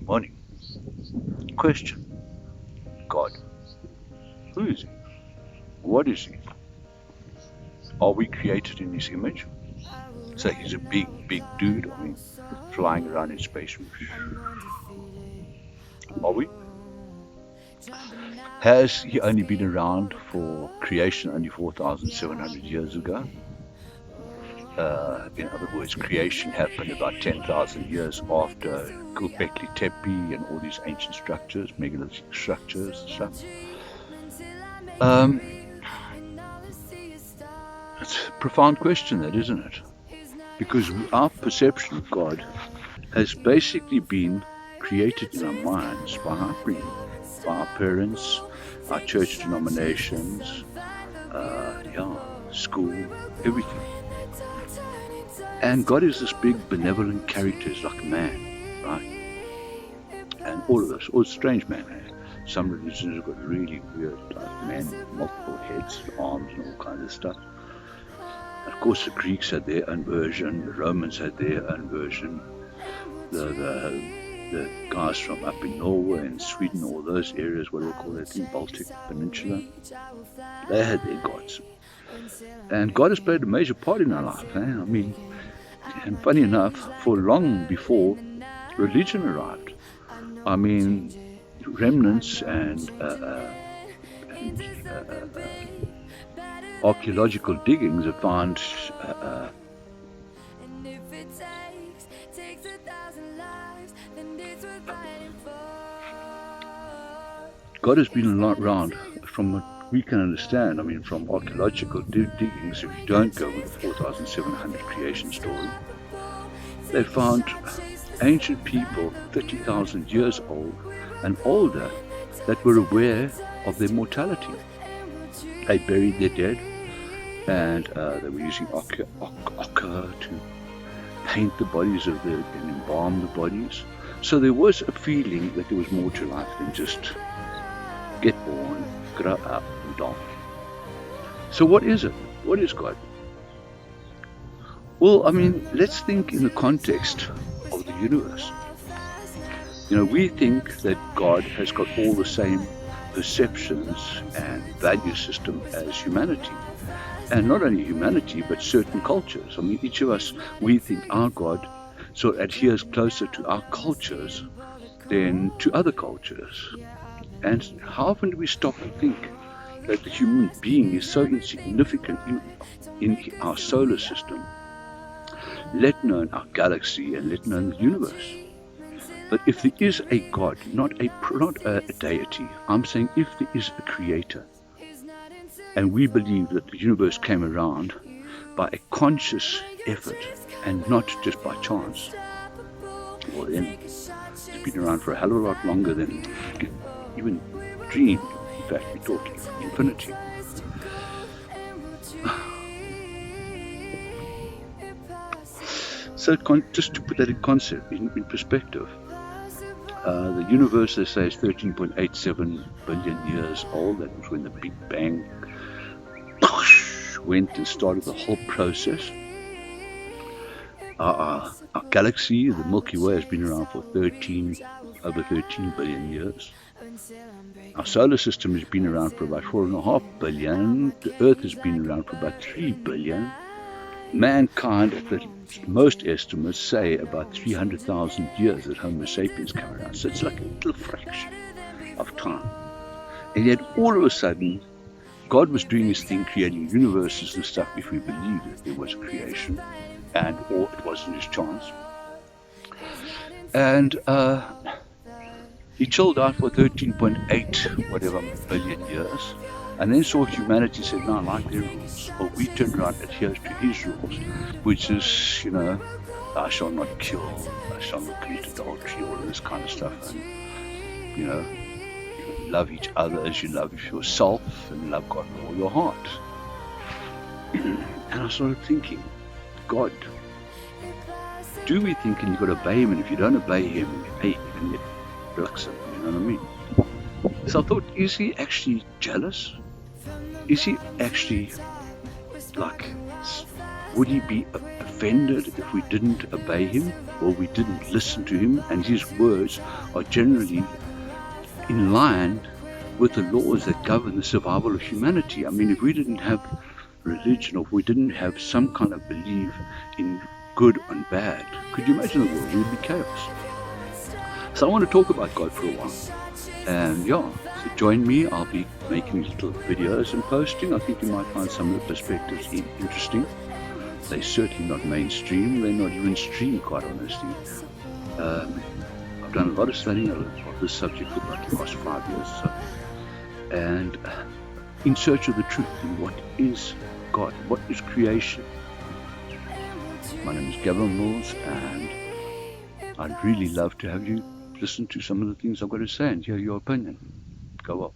Morning. Question. God. Who is he? What is he? Are we created in his image? So he's a big dude, flying around in space. Are we? Has he only been around for creation only 4,700 years ago? In other words, creation happened about 10,000 years after Göbekli Tepe and all these ancient structures, megalithic structures and stuff. It's a profound question, that, isn't it? Because our perception of God has basically been created in our minds by our upbringing, by our parents, our church denominations, school, everything. And God is this big benevolent character, he's like a man, right? And all of us, strange man. Some religions have got really weird, like men with multiple heads, arms and all kinds of stuff. Of course, the Greeks had their own version, the Romans had their own version, the guys from up in Norway and Sweden, all those areas, what do we call that thing, Baltic Peninsula, they had their gods. And God has played a major part in our life. And funny enough, for long before religion arrived, remnants and archaeological diggings have found God has been around from what we can understand. From archaeological diggings, if you don't go with the 4,700 creation story, they found ancient people 30,000 years old and older that were aware of their mortality. They buried their dead, and they were using ochre to paint the bodies and embalm the bodies. So there was a feeling that there was more to life than just get born, grow up, and die. So what is it? What is God? Well, let's think in the context of the universe. We think that God has got all the same perceptions and value system as humanity. And not only humanity, but certain cultures. Each of us, we think our God sort of adheres closer to our cultures than to other cultures. And how often do we stop and think that the human being is so insignificant in our solar system, let alone our galaxy and let alone the universe? But if there is a God, not a deity, I'm saying if there is a creator, and we believe that the universe came around by a conscious effort and not just by chance, well then it's been around for a hell of a lot longer than you can even dream. In fact, we're talking infinity. So just to put that in concept, in perspective, the universe, they say, is 13.87 billion years old. That was when the Big Bang went and started the whole process. Our galaxy, the Milky Way, has been around for over 13 billion years. Our solar system has been around for about 4.5 billion. The Earth has been around for about 3 billion. Mankind, at the most estimates, say about 300,000 years that Homo sapiens come around. So it's like a little fraction of time. And yet all of a sudden, God was doing his thing, creating universes and stuff, if we believe that there was a creation, or it wasn't his chance. And he chilled out for 13.8 whatever billion years, and then saw humanity said, no, I like their rules. Or we turned around and adhered to his rules, which is, thou shalt not kill, thou shalt not commit adultery, all of this kind of stuff. And, love each other as you love yourself, and love God with all your heart. And I started thinking, God, do we think and you've got to obey him, and if you don't obey him, you can get blixen, you know what I mean? So I thought, is he actually jealous? Is he actually would he be offended if we didn't obey him? or we didn't listen to him, and his words are generally in line with the laws that govern the survival of humanity. I mean, if we didn't have religion, or if we didn't have some kind of belief in good and bad, could you imagine the world? It would be chaos. So I want to talk about God for a while. And yeah, so join me. I'll be making little videos and posting. I think you might find some of the perspectives interesting. They're certainly not mainstream. They're not even streamed, quite honestly. I've done a lot of studying of this subject for about the last 5 years. So. And in search of the truth in what is God, what is creation. My name is Gavin Mills, and I'd really love to have you listen to some of the things I've got to say and hear your opinion. Go well.